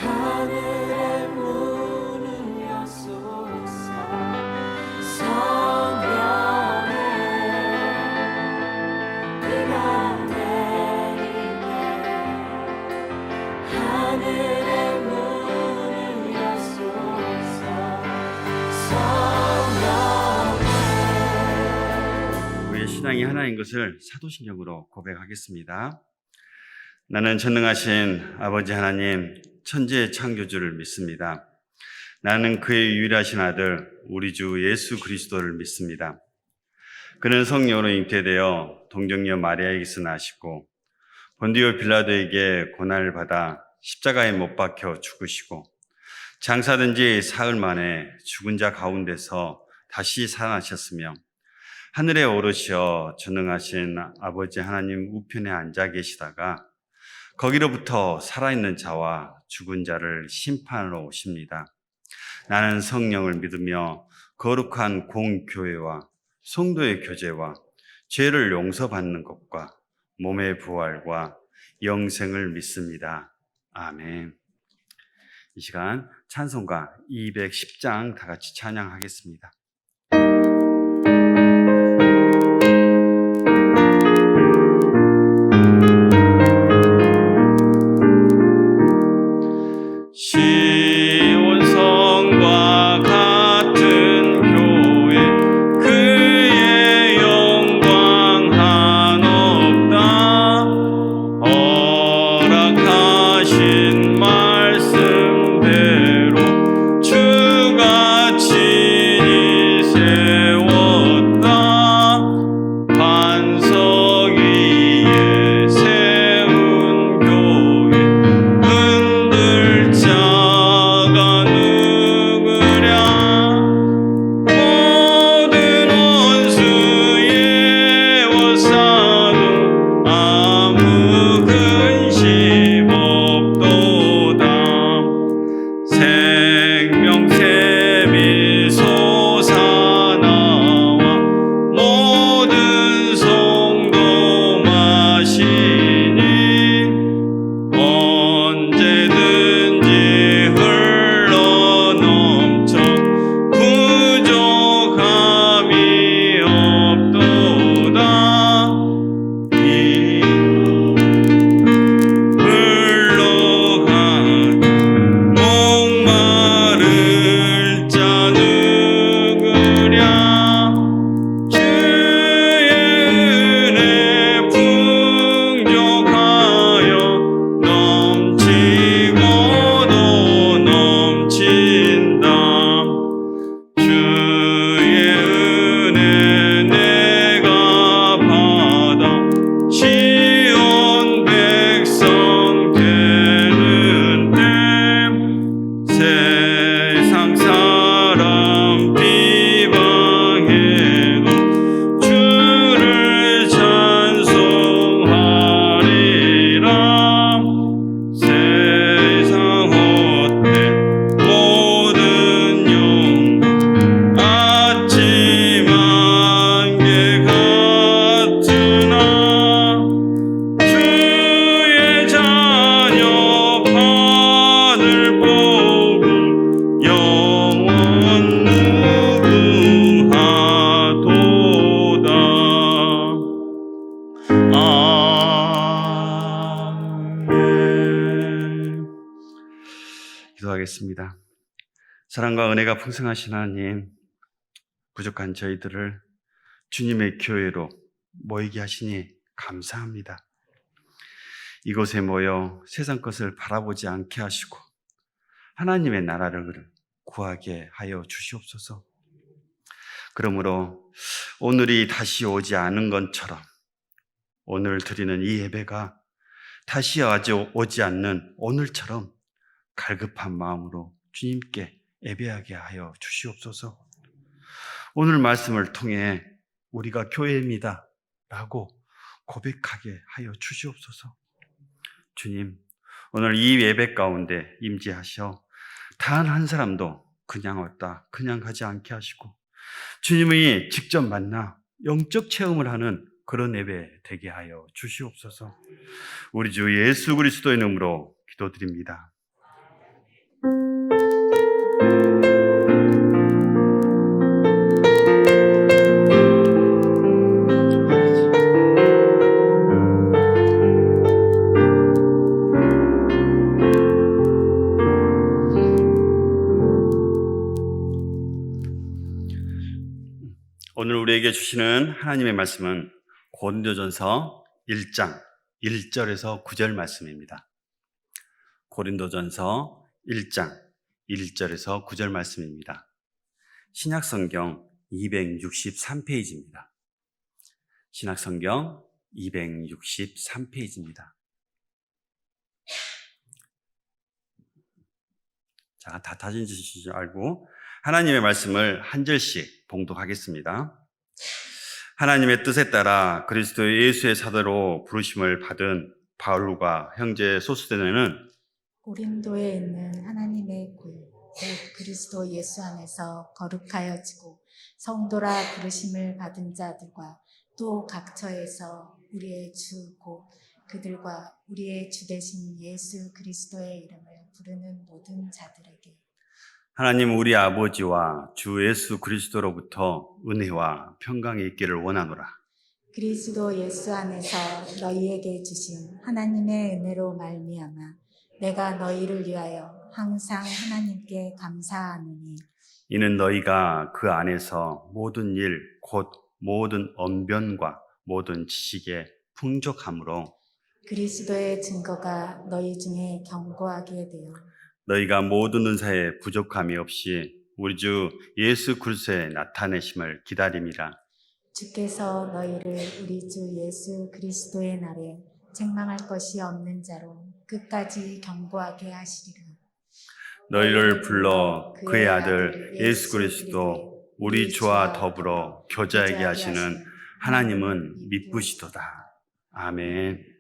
하늘의 문을 여소서. 성령의 비가 내리게 하늘의 문을 여소서. 성령의. 우리의 신앙이 하나인 것을 사도신경으로 고백하겠습니다. 나는 전능하신 아버지 하나님, 천지의 창조주를 믿습니다. 나는 그의 유일하신 아들, 우리 주 예수 그리스도를 믿습니다. 그는 성령으로 잉태되어 동정녀 마리아에게서 나시고 본디오 빌라도에게 고난을 받아 십자가에 못 박혀 죽으시고 장사된 지 사흘 만에 죽은 자 가운데서 다시 살아나셨으며 하늘에 오르시어 전능하신 아버지 하나님 우편에 앉아 계시다가 거기로부터 살아있는 자와 죽은 자를 심판하러 오십니다. 나는 성령을 믿으며 거룩한 공교회와 성도의 교제와 죄를 용서받는 것과 몸의 부활과 영생을 믿습니다. 아멘. 이 시간 찬송가 210장 다 같이 찬양하겠습니다. 시온성과 같은 교회 그의 영광 한없다. 허락하신 말씀대로 주가 친히 세웠다. 반석 위에 세운 교회 흔들 자가 누구랴. 모든 원수의 워싸도 아무 근심 없도다. 생명샘이 솟아나와 모든 성도 마시니 언제든지 흘러넘쳐 부족함이 없도다. 흘러간 목마를 자 누구랴. 주의 은혜 풍족하여 넘치고도 넘친다. 주의 은혜 내가 받아 시온 백성 되는 때 세상 사람 비방해도 주를 찬송하리라. 세상 헛된 모든 영광 아침 안개 같으나 주의 자녀 받을 복은 영원 무궁하도다. 아멘. 기도하겠습니다. 사랑과 은혜가 풍성하신 하나님, 부족한 저희들을 주님의 교회로 모이게 하시니 감사합니다. 이곳에 모여 세상 것을 바라보지 않게 하시고 하나님의 나라를 구하게 하여 주시옵소서. 그러므로 오늘이 다시 오지 않은 것처럼 오늘 드리는 이 예배가 다시 오지 않는 오늘처럼 갈급한 마음으로 주님께 예배하게 하여 주시옵소서. 오늘 말씀을 통해 우리가 교회입니다 라고 고백하게 하여 주시옵소서. 주님, 오늘 이 예배 가운데 임재하셔 단 한 사람도 그냥 왔다 그냥 가지 않게 하시고 주님이 직접 만나 영적 체험을 하는 그런 예배 되게 하여 주시옵소서. 우리 주 예수 그리스도의 이름으로 기도드립니다. 우리에게 주시는 하나님의 말씀은 고린도전서 1장 1절에서 9절 말씀입니다. 고린도전서 1장 1절에서 9절 말씀입니다. 신약성경 263페이지입니다. 신약성경 263페이지입니다. 자, 다 다진지 줄 알고 하나님의 말씀을 한 절씩 봉독하겠습니다. 하나님의 뜻에 따라 그리스도 예수의 사도로 부르심을 받은 바울과 형제 소스데네는 고린도에 있는 하나님의 곧 그리스도 예수 안에서 거룩하여지고 성도라 부르심을 받은 자들과 또 각처에서 우리의 주 곧 그들과 우리의 주 되신 예수 그리스도의 이름을 부르는 모든 자들에게 하나님 우리 아버지와 주 예수 그리스도로부터 은혜와 평강이 있기를 원하노라. 그리스도 예수 안에서 너희에게 주신 하나님의 은혜로 말미암아 내가 너희를 위하여 항상 하나님께 감사하노니 이는 너희가 그 안에서 모든 일 곧 모든 언변과 모든 지식에 풍족함으로 그리스도의 증거가 너희 중에 견고하게 되어 너희가 모든 은사에 부족함이 없이 우리 주 예수 그리스도의 나타내심을 기다림이라. 주께서 너희를 우리 주 예수 그리스도의 날에 책망할 것이 없는 자로 끝까지 견고하게 하시리라. 너희를 불러 그의 아들 예수 그리스도 우리 주와 더불어 교제하게 하시는 하나님은 미쁘시도다. 아멘.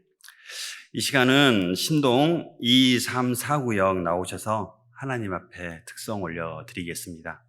이 시간은 신동 2349역 나오셔서 하나님 앞에 특성 올려드리겠습니다.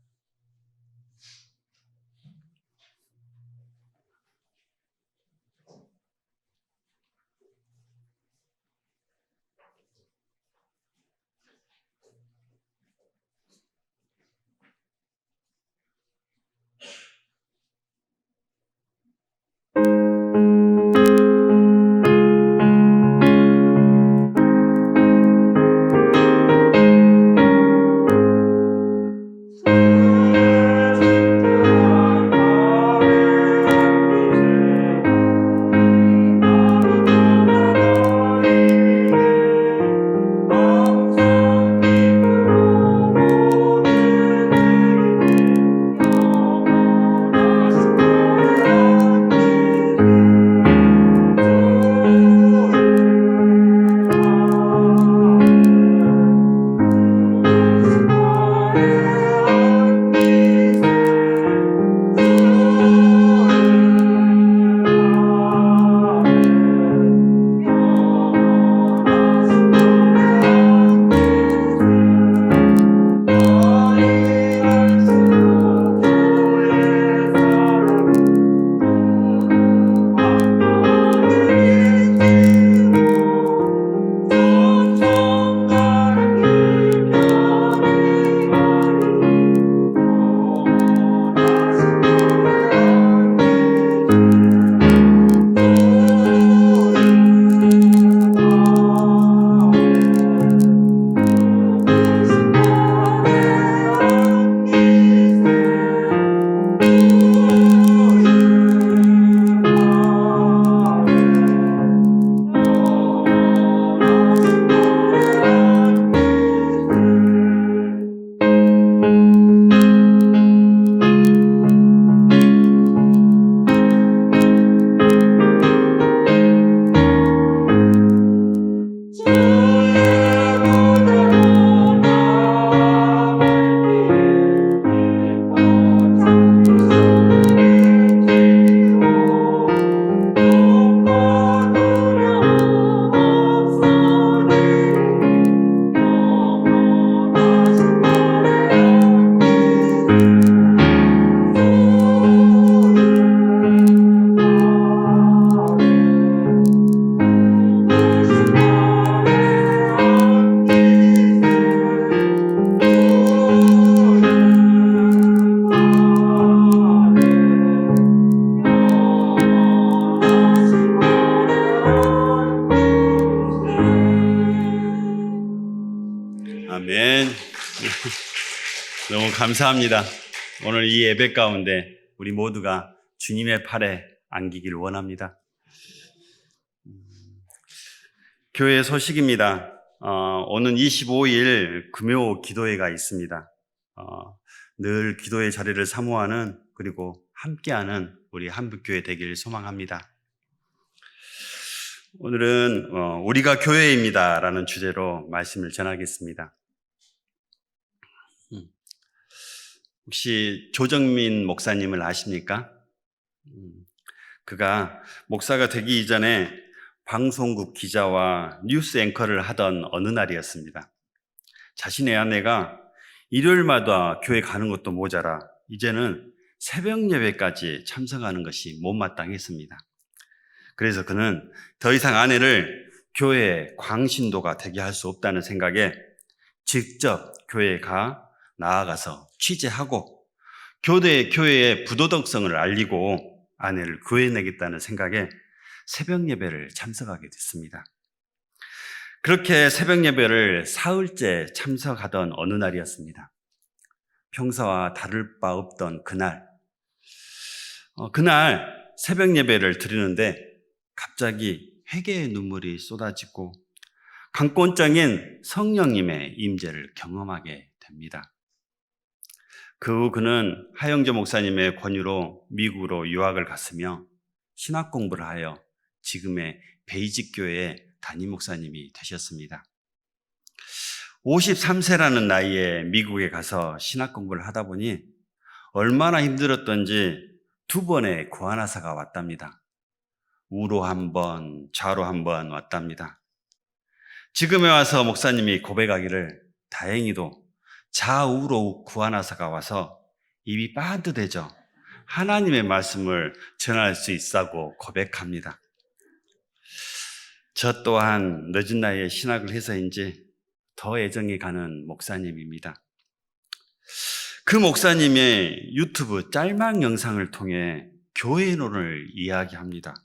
아멘. 너무 감사합니다. 오늘 이 예배 가운데 우리 모두가 주님의 팔에 안기길 원합니다. 교회 소식입니다. 오는 25일 금요 기도회가 있습니다. 늘 기도의 자리를 사모하는 그리고 함께하는 우리 한북교회 되길 소망합니다. 오늘은 우리가 교회입니다 라는 주제로 말씀을 전하겠습니다. 혹시 조정민 목사님을 아십니까? 그가 목사가 되기 이전에 방송국 기자와 뉴스 앵커를 하던 어느 날이었습니다. 자신의 아내가 일요일마다 교회 가는 것도 모자라 이제는 새벽 예배까지 참석하는 것이 못마땅했습니다. 그래서 그는 더 이상 아내를 교회의 광신도가 되게 할 수 없다는 생각에 직접 교회에 나아가서 취재하고 교회의 부도덕성을 알리고 아내를 구해내겠다는 생각에 새벽 예배를 참석하게 됐습니다. 그렇게 새벽 예배를 사흘째 참석하던 어느 날이었습니다. 평소와 다를 바 없던 그날 새벽 예배를 드리는데 갑자기 회개의 눈물이 쏟아지고 강권적인 성령님의 임재를 경험하게 됩니다. 그 후 그는 하영조 목사님의 권유로 미국으로 유학을 갔으며 신학 공부를 하여 지금의 베이직 교회의 담임 목사님이 되셨습니다. 53세라는 나이에 미국에 가서 신학 공부를 하다 보니 얼마나 힘들었던지 2번의 고아나사가 왔답니다. 우로 한 번, 좌로 한 번 왔답니다. 지금에 와서 목사님이 고백하기를 다행히도 좌우로 구하나사가 와서 입이 반듯해져 하나님의 말씀을 전할 수 있다고 고백합니다. 저 또한 늦은 나이에 신학을 해서인지 더 애정이 가는 목사님입니다. 그 목사님의 유튜브 짤막 영상을 통해 교회론을 이야기합니다.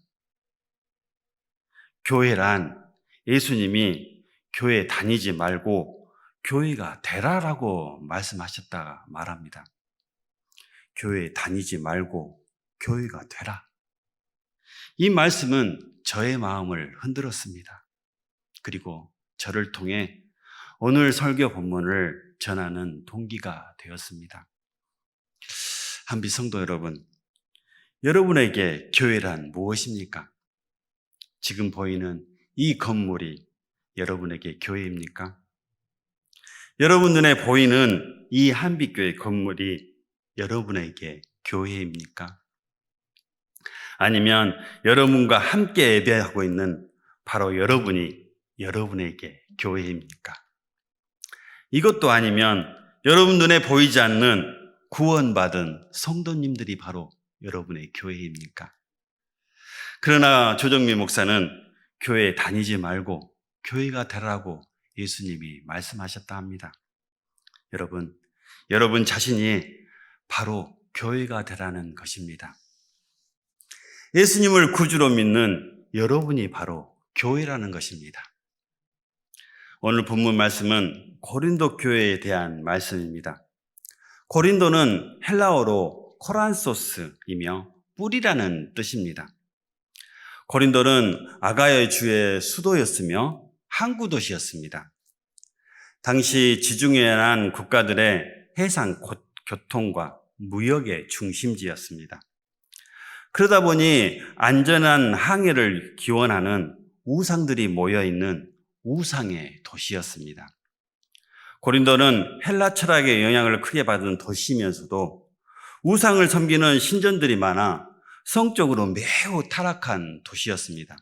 교회란 예수님이 교회 다니지 말고 교회가 되라라고 말씀하셨다 말합니다. 교회 다니지 말고 교회가 되라. 이 말씀은 저의 마음을 흔들었습니다. 그리고 저를 통해 오늘 설교 본문을 전하는 동기가 되었습니다. 한비 성도 여러분, 여러분에게 교회란 무엇입니까? 지금 보이는 이 건물이 여러분에게 교회입니까? 여러분 눈에 보이는 이 한빛교회 건물이 여러분에게 교회입니까? 아니면 여러분과 함께 예배하고 있는 바로 여러분이 여러분에게 교회입니까? 이것도 아니면 여러분 눈에 보이지 않는 구원받은 성도님들이 바로 여러분의 교회입니까? 그러나 조정민 목사는 교회에 다니지 말고 교회가 되라고 예수님이 말씀하셨다 합니다. 여러분 자신이 바로 교회가 되라는 것입니다. 예수님을 구주로 믿는 여러분이 바로 교회라는 것입니다. 오늘 본문 말씀은 고린도 교회에 대한 말씀입니다. 고린도는 헬라어로 코란소스이며 뿌리라는 뜻입니다. 고린도는 아가야 주의 수도였으며 항구 도시였습니다. 당시 지중해안 국가들의 해상 교통과 무역의 중심지였습니다. 그러다 보니 안전한 항해를 기원하는 우상들이 모여있는 우상의 도시였습니다. 고린도는 헬라 철학의 영향을 크게 받은 도시이면서도 우상을 섬기는 신전들이 많아 성적으로 매우 타락한 도시였습니다.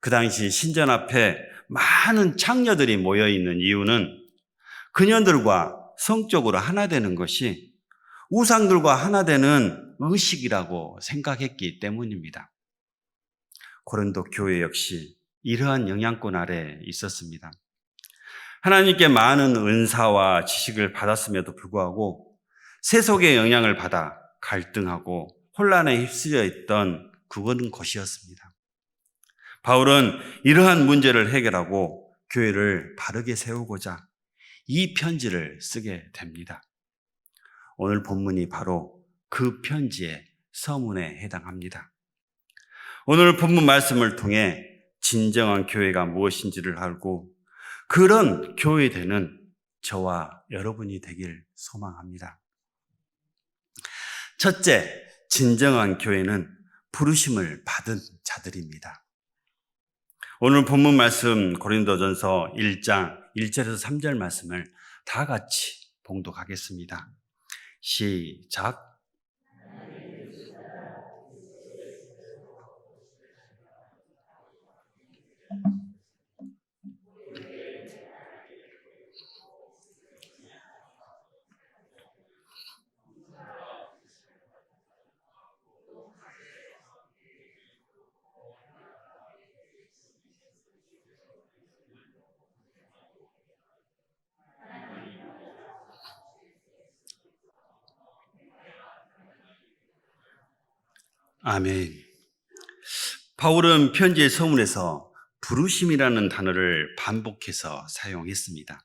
그 당시 신전 앞에 많은 창녀들이 모여있는 이유는 그녀들과 성적으로 하나 되는 것이 우상들과 하나 되는 의식이라고 생각했기 때문입니다. 고린도 교회 역시 이러한 영향권 아래 있었습니다. 하나님께 많은 은사와 지식을 받았음에도 불구하고 세속의 영향을 받아 갈등하고 혼란에 휩쓸려 있던 그런 곳이었습니다. 바울은 이러한 문제를 해결하고 교회를 바르게 세우고자 이 편지를 쓰게 됩니다. 오늘 본문이 바로 그 편지의 서문에 해당합니다. 오늘 본문 말씀을 통해 진정한 교회가 무엇인지를 알고 그런 교회되는 저와 여러분이 되길 소망합니다. 첫째, 진정한 교회는 부르심을 받은 자들입니다. 오늘 본문 말씀 고린도전서 1장 1절에서 3절 말씀을 다 같이 봉독하겠습니다. 시작. 아멘. 바울은 편지의 서문에서 부르심이라는 단어를 반복해서 사용했습니다.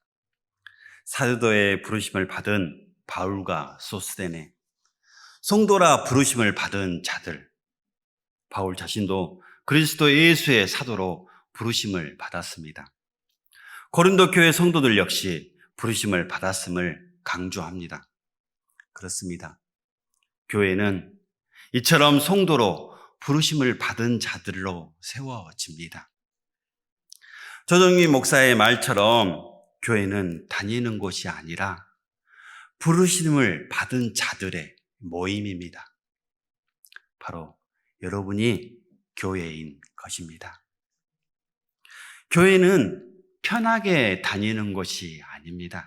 사도의 부르심을 받은 바울과 소스데네, 성도라 부르심을 받은 자들, 바울 자신도 그리스도 예수의 사도로 부르심을 받았습니다. 고린도 교회 성도들 역시 부르심을 받았음을 강조합니다. 그렇습니다. 교회는 이처럼 성도로 부르심을 받은 자들로 세워집니다. 조정민 목사의 말처럼 교회는 다니는 곳이 아니라 부르심을 받은 자들의 모임입니다. 바로 여러분이 교회인 것입니다. 교회는 편하게 다니는 곳이 아닙니다.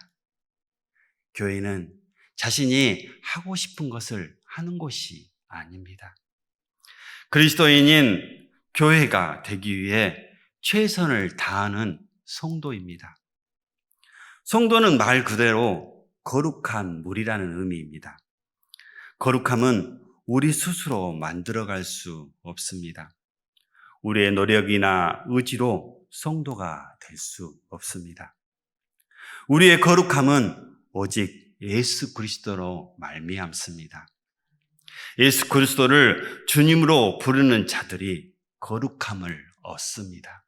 교회는 자신이 하고 싶은 것을 하는 곳이 아닙니다. 그리스도인인 교회가 되기 위해 최선을 다하는 성도입니다. 성도는 말 그대로 거룩한 물이라는 의미입니다. 거룩함은 우리 스스로 만들어갈 수 없습니다. 우리의 노력이나 의지로 성도가 될 수 없습니다. 우리의 거룩함은 오직 예수 그리스도로 말미암습니다. 예수 그리스도를 주님으로 부르는 자들이 거룩함을 얻습니다.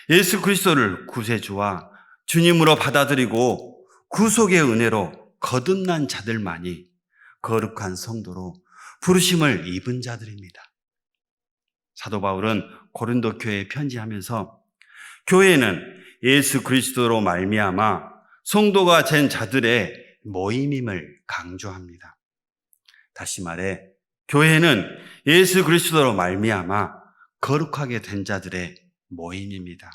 예수 그리스도를 구세주와 주님으로 받아들이고 구속의 은혜로 거듭난 자들만이 거룩한 성도로 부르심을 입은 자들입니다. 사도 바울은 고린도 교회에 편지하면서 교회는 예수 그리스도로 말미암아 성도가 된 자들의 모임임을 강조합니다. 다시 말해 교회는 예수 그리스도로 말미암아 거룩하게 된 자들의 모임입니다.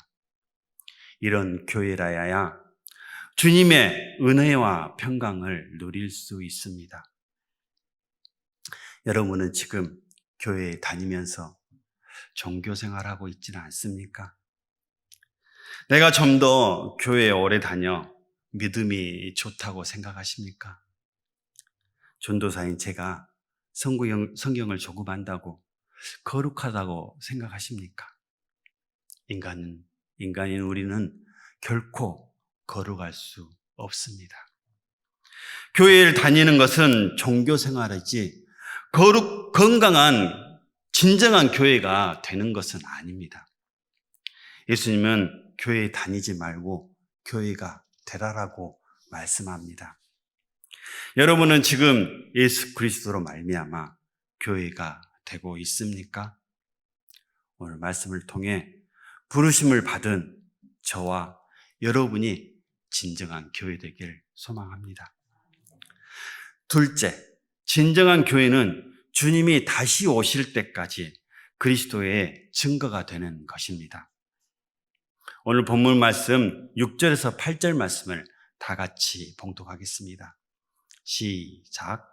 이런 교회라야 주님의 은혜와 평강을 누릴 수 있습니다. 여러분은 지금 교회에 다니면서 종교 생활하고 있지는 않습니까? 내가 좀 더 교회에 오래 다녀 믿음이 좋다고 생각하십니까? 전도사인 제가 성경을 조금 안다고 거룩하다고 생각하십니까? 인간인 우리는 결코 거룩할 수 없습니다. 교회를 다니는 것은 종교 생활이지 건강한 진정한 교회가 되는 것은 아닙니다. 예수님은 교회에 다니지 말고 교회가 되라라고 말씀합니다. 여러분은 지금 예수 그리스도로 말미암아 교회가 되고 있습니까? 오늘 말씀을 통해 부르심을 받은 저와 여러분이 진정한 교회 되길 소망합니다. 둘째, 진정한 교회는 주님이 다시 오실 때까지 그리스도의 증거가 되는 것입니다. 오늘 본문 말씀 6절에서 8절 말씀을 다 같이 봉독하겠습니다. 시작.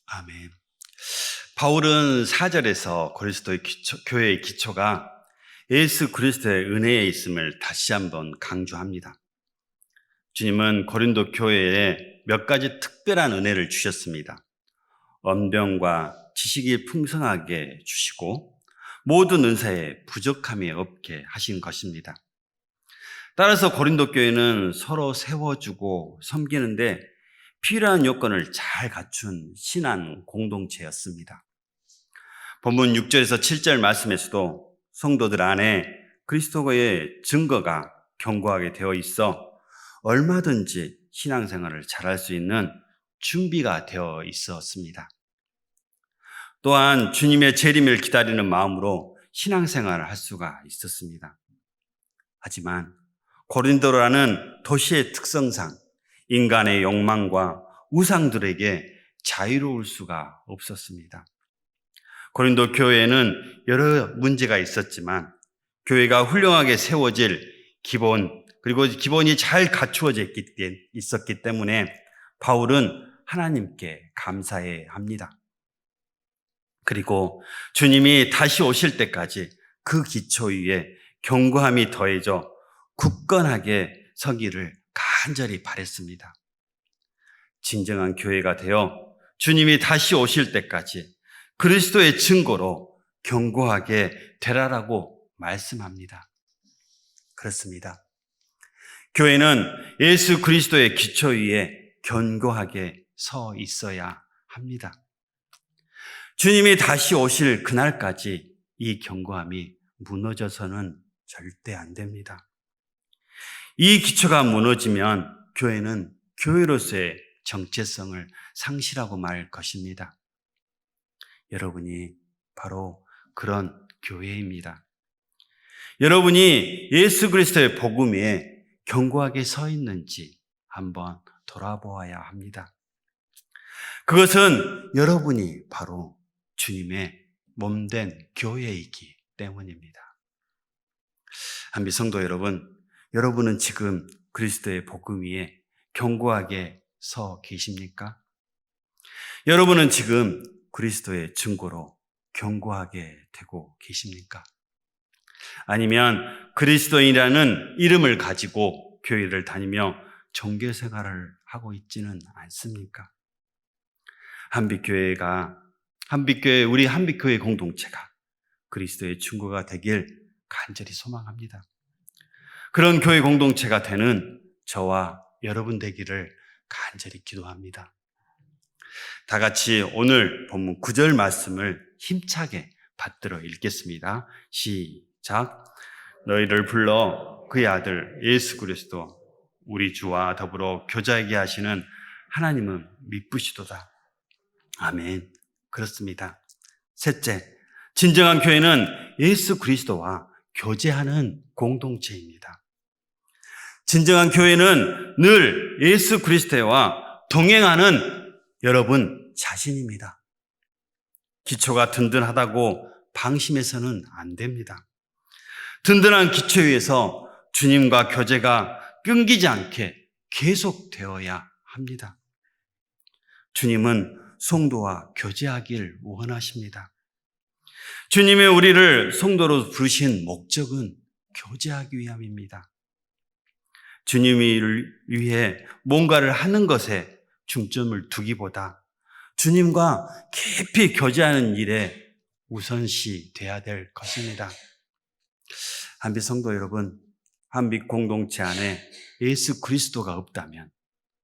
아멘. 바울은 4절에서 그리스도의 교회의 기초가 예수 그리스도의 은혜에 있음을 다시 한번 강조합니다. 주님은 고린도 교회에 몇 가지 특별한 은혜를 주셨습니다. 언병과 지식이 풍성하게 주시고 모든 은사에 부족함이 없게 하신 것입니다. 따라서 고린도 교회는 서로 세워주고 섬기는데 필요한 요건을 잘 갖춘 신앙 공동체였습니다. 본문 6절에서 7절 말씀에서도 성도들 안에 그리스도의 증거가 견고하게 되어 있어 얼마든지 신앙생활을 잘할 수 있는 준비가 되어 있었습니다. 또한 주님의 재림을 기다리는 마음으로 신앙생활을 할 수가 있었습니다. 하지만 고린도라는 도시의 특성상 인간의 욕망과 우상들에게 자유로울 수가 없었습니다. 고린도 교회에는 여러 문제가 있었지만 교회가 훌륭하게 세워질 그리고 기본이 잘 갖추어져 있었기 때문에 바울은 하나님께 감사해야 합니다. 그리고 주님이 다시 오실 때까지 그 기초 위에 견고함이 더해져 굳건하게 서기를 간절히 바랬습니다. 진정한 교회가 되어 주님이 다시 오실 때까지 그리스도의 증거로 견고하게 되라라고 말씀합니다. 그렇습니다. 교회는 예수 그리스도의 기초 위에 견고하게 서 있어야 합니다. 주님이 다시 오실 그날까지 이 견고함이 무너져서는 절대 안 됩니다. 이 기초가 무너지면 교회는 교회로서의 정체성을 상실하고 말 것입니다. 여러분이 바로 그런 교회입니다. 여러분이 예수 그리스도의 복음 위에 견고하게 서 있는지 한번 돌아보아야 합니다. 그것은 여러분이 바로 주님의 몸된 교회이기 때문입니다. 한비 성도 여러분, 여러분은 지금 그리스도의 복음 위에 견고하게 서 계십니까? 여러분은 지금 그리스도의 증거로 견고하게 되고 계십니까? 아니면 그리스도인이라는 이름을 가지고 교회를 다니며 종교 생활을 하고 있지는 않습니까? 우리 한빛교회 공동체가 그리스도의 증거가 되길 간절히 소망합니다. 그런 교회 공동체가 되는 저와 여러분 되기를 간절히 기도합니다. 다 같이 오늘 본문 9절 말씀을 힘차게 받들어 읽겠습니다. 시작. 너희를 불러 그의 아들 예수 그리스도 우리 주와 더불어 교제하게 하시는 하나님은 미쁘시도다. 아멘. 그렇습니다. 셋째, 진정한 교회는 예수 그리스도와 교제하는 공동체입니다. 진정한 교회는 늘 예수 그리스도와 동행하는 여러분 자신입니다. 기초가 든든하다고 방심해서는 안 됩니다. 든든한 기초 위에서 주님과 교제가 끊기지 않게 계속되어야 합니다. 주님은 성도와 교제하길 원하십니다. 주님이 우리를 성도로 부르신 목적은 교제하기 위함입니다. 주님이 위해 뭔가를 하는 것에 중점을 두기보다 주님과 깊이 교제하는 일에 우선시 돼야 될 것입니다. 한빛 성도 여러분, 한빛 공동체 안에 예수 그리스도가 없다면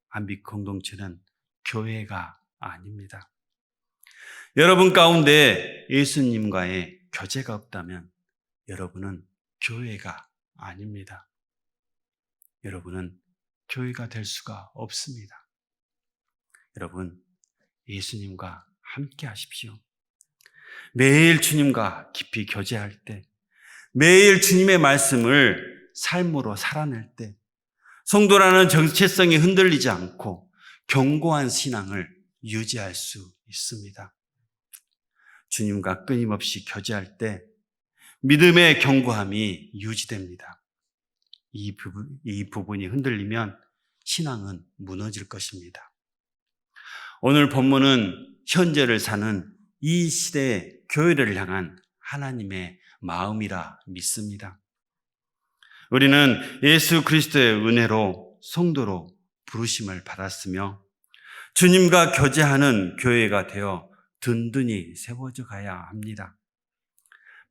한빛 공동체는 교회가 아닙니다. 여러분 가운데 예수님과의 교제가 없다면 여러분은 교회가 아닙니다. 여러분은 교회가 될 수가 없습니다. 여러분, 예수님과 함께 하십시오. 매일 주님과 깊이 교제할 때, 매일 주님의 말씀을 삶으로 살아낼 때, 성도라는 정체성이 흔들리지 않고 견고한 신앙을 유지할 수 있습니다. 주님과 끊임없이 교제할 때 믿음의 견고함이 유지됩니다. 이 부분이 흔들리면 신앙은 무너질 것입니다. 오늘 본문은 현재를 사는 이 시대의 교회를 향한 하나님의 마음이라 믿습니다. 우리는 예수 그리스도의 은혜로 성도로 부르심을 받았으며 주님과 교제하는 교회가 되어 든든히 세워져 가야 합니다.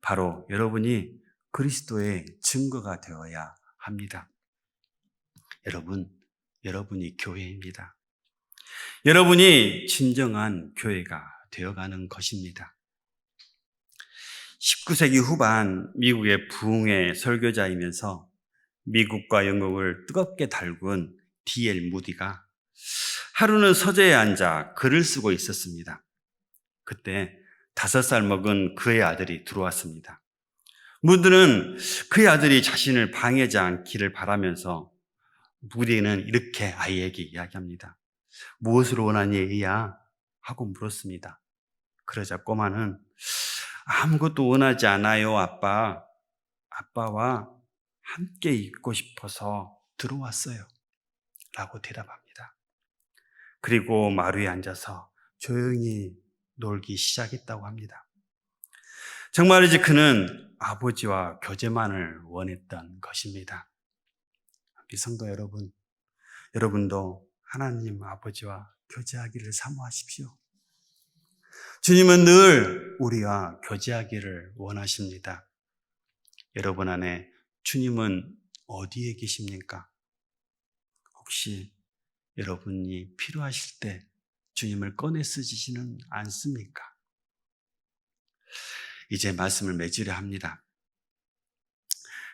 바로 여러분이 그리스도의 증거가 되어야 합니다. 여러분이 교회입니다. 여러분이 진정한 교회가 되어가는 것입니다. 19세기 후반 미국의 부흥의 설교자이면서 미국과 영국을 뜨겁게 달군 D.L. 무디가 하루는 서재에 앉아 글을 쓰고 있었습니다. 그때 5살 먹은 그의 아들이 들어왔습니다. 무디는 그의 아들이 자신을 방해하지 않기를 바라면서 무디는 이렇게 아이에게 이야기합니다. 무엇을 원하니 애야? 하고 물었습니다. 그러자 꼬마는 아무것도 원하지 않아요, 아빠. 아빠와 함께 있고 싶어서 들어왔어요. 라고 대답합니다. 그리고 마루에 앉아서 조용히 놀기 시작했다고 합니다. 정말이지 그는 아버지와 교제만을 원했던 것입니다. 성도 여러분, 여러분도 하나님 아버지와 교제하기를 사모하십시오. 주님은 늘 우리와 교제하기를 원하십니다. 여러분 안에 주님은 어디에 계십니까? 혹시 여러분이 필요하실 때 주님을 꺼내 쓰시지는 않습니까? 이제 말씀을 맺으려 합니다.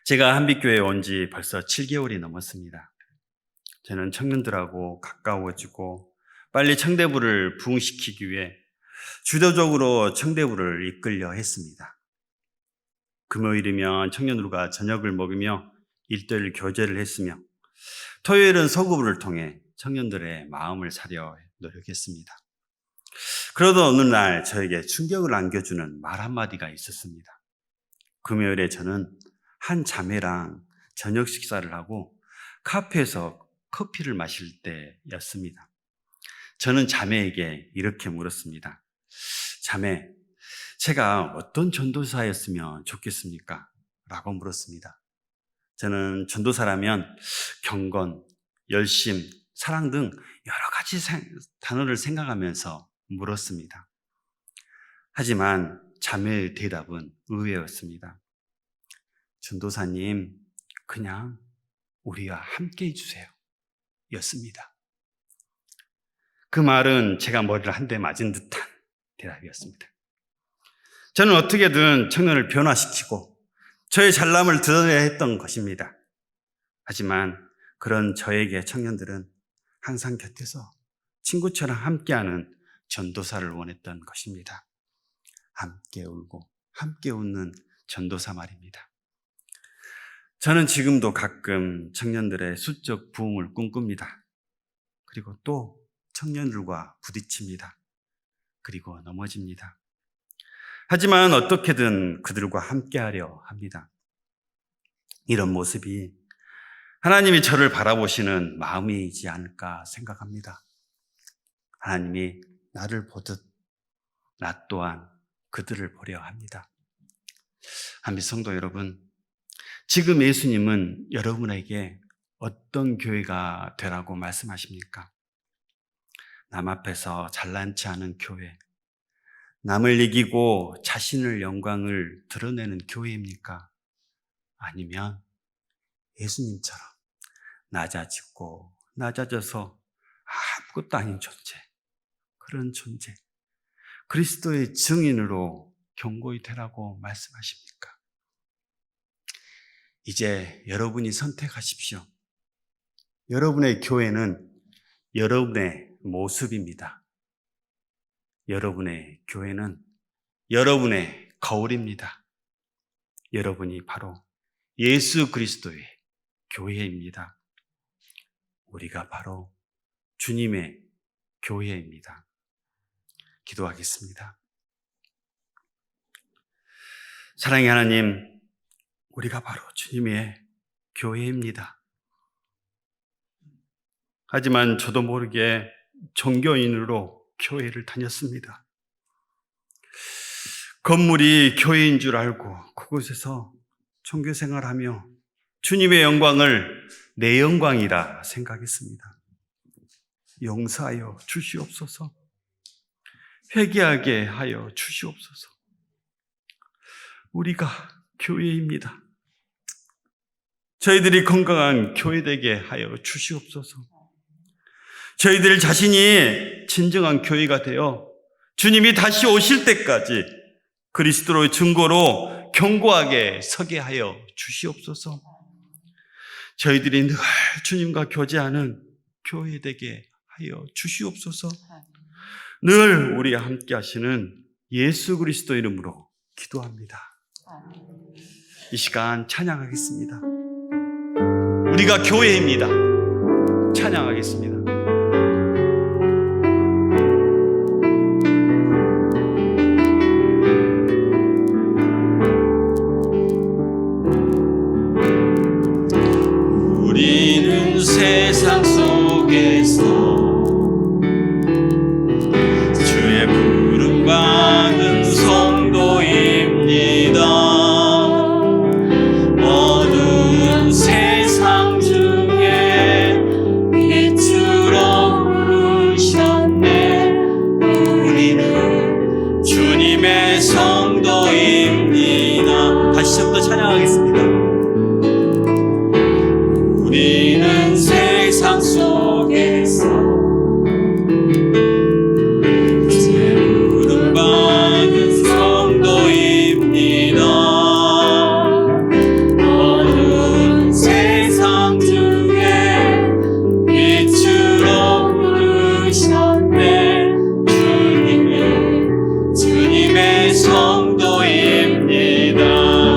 제가 한빛교회에 온 지 벌써 7개월이 넘었습니다. 저는 청년들하고 가까워지고 빨리 청대부를 부흥시키기 위해 주도적으로 청대부를 이끌려 했습니다. 금요일이면 청년들과 저녁을 먹으며 1:1 교제를 했으며 토요일은 소그룹을 통해 청년들의 마음을 사려 노력했습니다. 그러던 어느 날 저에게 충격을 안겨주는 말 한마디가 있었습니다. 금요일에 저는 한 자매랑 저녁 식사를 하고 카페에서 커피를 마실 때였습니다. 저는 자매에게 이렇게 물었습니다. 자매, 제가 어떤 전도사였으면 좋겠습니까? 라고 물었습니다. 저는 전도사라면 경건, 열심, 사랑 등 여러 가지 단어를 생각하면서 물었습니다. 하지만 자매의 대답은 의외였습니다. 전도사님, 그냥 우리와 함께 해주세요. 였습니다. 그 말은 제가 머리를 한 대 맞은 듯한 대답이었습니다. 저는 어떻게든 청년을 변화시키고 저의 잘남을 드러내야 했던 것입니다. 하지만 그런 저에게 청년들은 항상 곁에서 친구처럼 함께하는 전도사를 원했던 것입니다. 함께 울고 함께 웃는 전도사 말입니다. 저는 지금도 가끔 청년들의 수적 부흥을 꿈꿉니다. 그리고 또 청년들과 부딪힙니다. 그리고 넘어집니다. 하지만 어떻게든 그들과 함께하려 합니다. 이런 모습이 하나님이 저를 바라보시는 마음이지 않을까 생각합니다. 하나님이 나를 보듯 나 또한 그들을 보려 합니다. 한빛 성도 여러분, 지금 예수님은 여러분에게 어떤 교회가 되라고 말씀하십니까? 남 앞에서 잘난치 않은 교회, 남을 이기고 자신의 영광을 드러내는 교회입니까? 아니면 예수님처럼 낮아지고 낮아져서 아무것도 아닌 존재, 그런 존재, 그리스도의 증인으로 경고히 되라고 말씀하십니까? 이제 여러분이 선택하십시오. 여러분의 교회는 여러분의 모습입니다. 여러분의 교회는 여러분의 거울입니다. 여러분이 바로 예수 그리스도의 교회입니다. 우리가 바로 주님의 교회입니다. 기도하겠습니다. 사랑의 하나님, 우리가 바로 주님의 교회입니다. 하지만 저도 모르게 종교인으로 교회를 다녔습니다. 건물이 교회인 줄 알고 그곳에서 종교 생활하며 주님의 영광을 내 영광이라 생각했습니다. 용서하여 주시옵소서. 회개하게 하여 주시옵소서. 우리가 교회입니다. 저희들이 건강한 교회 되게 하여 주시옵소서. 저희들 자신이 진정한 교회가 되어 주님이 다시 오실 때까지 그리스도의 증거로 견고하게 서게 하여 주시옵소서. 저희들이 늘 주님과 교제하는 교회 되게 하여 주시옵소서. 늘 우리와 함께 하시는 예수 그리스도 이름으로 기도합니다. 이 시간 찬양하겠습니다. 우리가 교회입니다. 찬양하겠습니다. 우리는 세상 속에서 주의 부름 받은 성도입니다. 어두운 세상 중에 빛으로 부르셨네. 우리는 주님의 성도입니다. 다시 좀 더 찬양하겠습니다. 우리는 세상 속에서 주의 부름 받은 성도입니다. 어두운 세상 중에 빛으로 부르셨네. 주님의 성도입니다.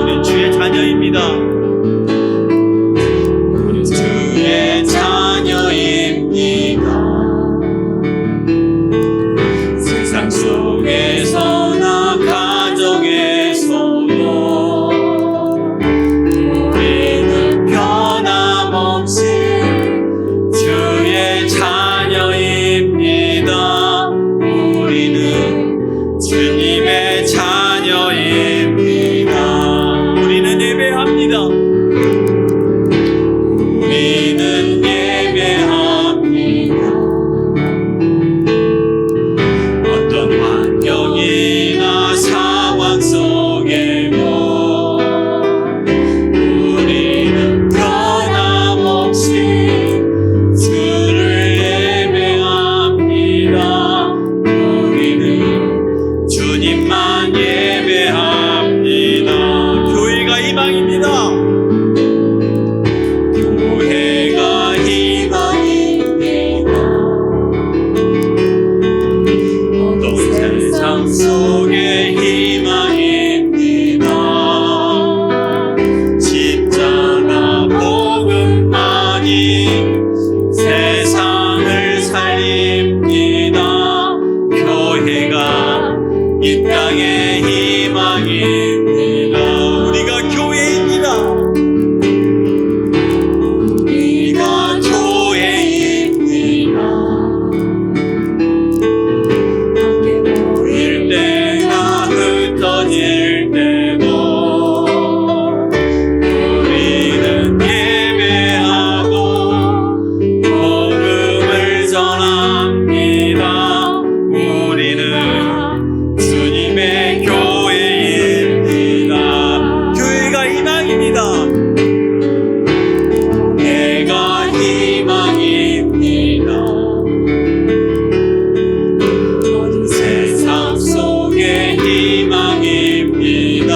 우리 주의 자녀입니다. 주의 자녀입니다. 세상 속에서나 가정에서도 우리는 변함없이 주의 자녀입니다. 우리는 주님의 자녀입니다. 우리는 예배합니다. 우리는 예배합니다. 어떤 환경이나 상황 속에도 우리는 변함없이 주를 예배합니다. 우리는 주님만 예배합니다. 교회가 희망입니다. 교회가 희망입니다. 어떤 세상 속의 희망입니다. 십자가 복음만이 세상을 살립니다. 교회가 이 땅의 희망입니다. 우리가 교회입니다. 우리가 교회입니다. 함께 모일 때나 흩어질 때도 우리는 예배하고 복음을 전합니다. 우리는 주님의 교회입니다. 교회가 희망입니다. 내가 희망입니다. 어두운 세상 속의 희망입니다.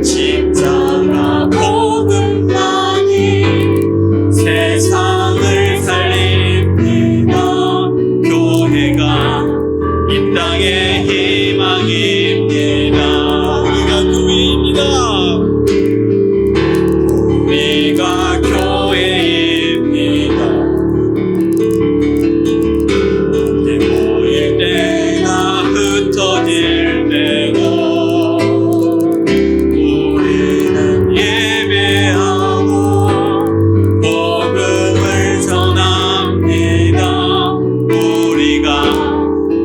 십자가 복음만이 세상을 살립니다. 교회가 이 땅의 희망입니다. 우리가 교회입니다. 우리가 교회입니다. 함께 모일 때나 흩어질 때도 우리는 예배하고 복음을 전합니다. 우리가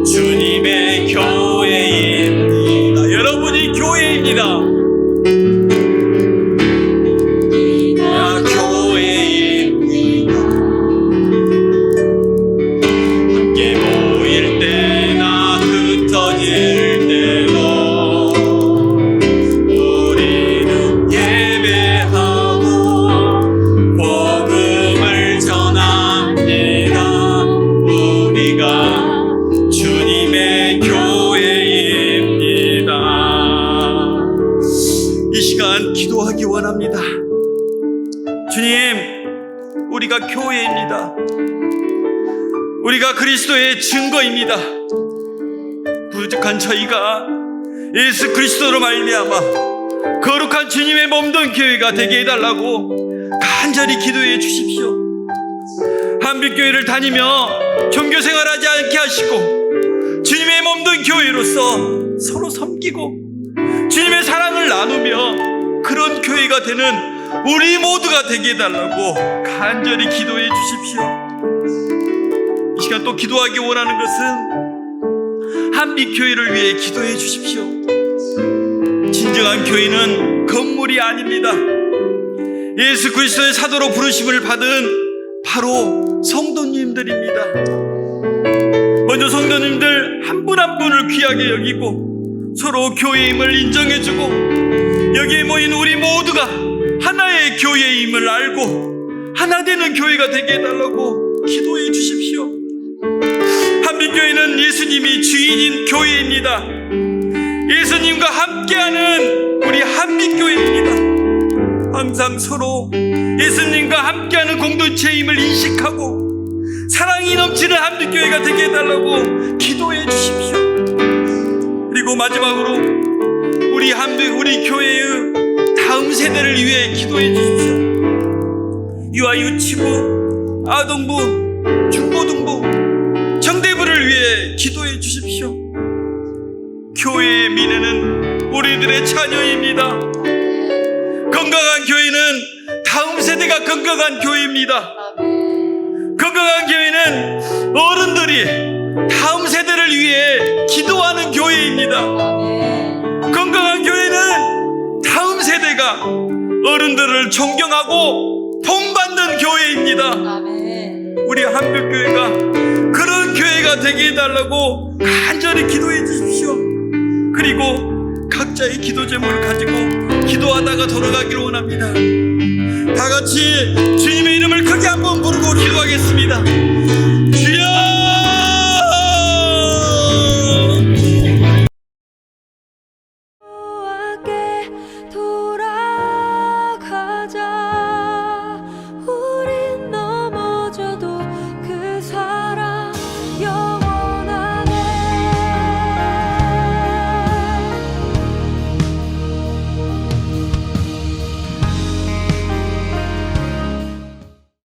주님의 교회입니다. 여러분이 교회입니다. 시간 기도하기 원합니다. 주님, 우리가 교회입니다. 우리가 그리스도의 증거입니다. 부족한 저희가 예수 그리스도로 말미암아 거룩한 주님의 몸된 교회가 되게 해달라고 간절히 기도해 주십시오. 한빛교회를 다니며 종교생활하지 않게 하시고 주님의 몸된 교회로서 서로 섬기고 주님의 사랑을 나누며 그런 교회가 되는 우리 모두가 되게 해달라고 간절히 기도해 주십시오. 이 시간 또 기도하기 원하는 것은 한빛교회를 위해 기도해 주십시오. 진정한 교회는 건물이 아닙니다. 예수 그리스도의 사도로 부르심을 받은 바로 성도님들입니다. 먼저 성도님들 한 분 한 분을 귀하게 여기고 서로 교회임을 인정해주고 여기에 모인 우리 모두가 하나의 교회임을 알고 하나 되는 교회가 되게 해달라고 기도해 주십시오. 한빛교회는 예수님이 주인인 교회입니다. 예수님과 함께하는 우리 한빛교회입니다. 항상 서로 예수님과 함께하는 공동체임을 인식하고 사랑이 넘치는 한빛교회가 되게 해달라고 기도해 주십시오. 그리고 마지막으로 우리 교회의 다음 세대를 위해 기도해 주십시오. 유아 유치부, 아동부, 중고등부, 정대부를 위해 기도해 주십시오. 교회의 미래는 우리들의 자녀입니다. 건강한 교회는 다음 세대가 건강한 교회입니다. 건강한 교회는 어른들이 다음 세대를 위해 기도하는 교회입니다. 건강한 교회는 다음 세대가 어른들을 존경하고 본받는 교회입니다. 우리 한빛교회가 그런 교회가 되게 해달라고 간절히 기도해 주십시오. 그리고 각자의 기도 제목을 가지고 기도하다가 돌아가기를 원합니다. 다 같이 주님의 이름을 크게 한번 부르고 기도하겠습니다.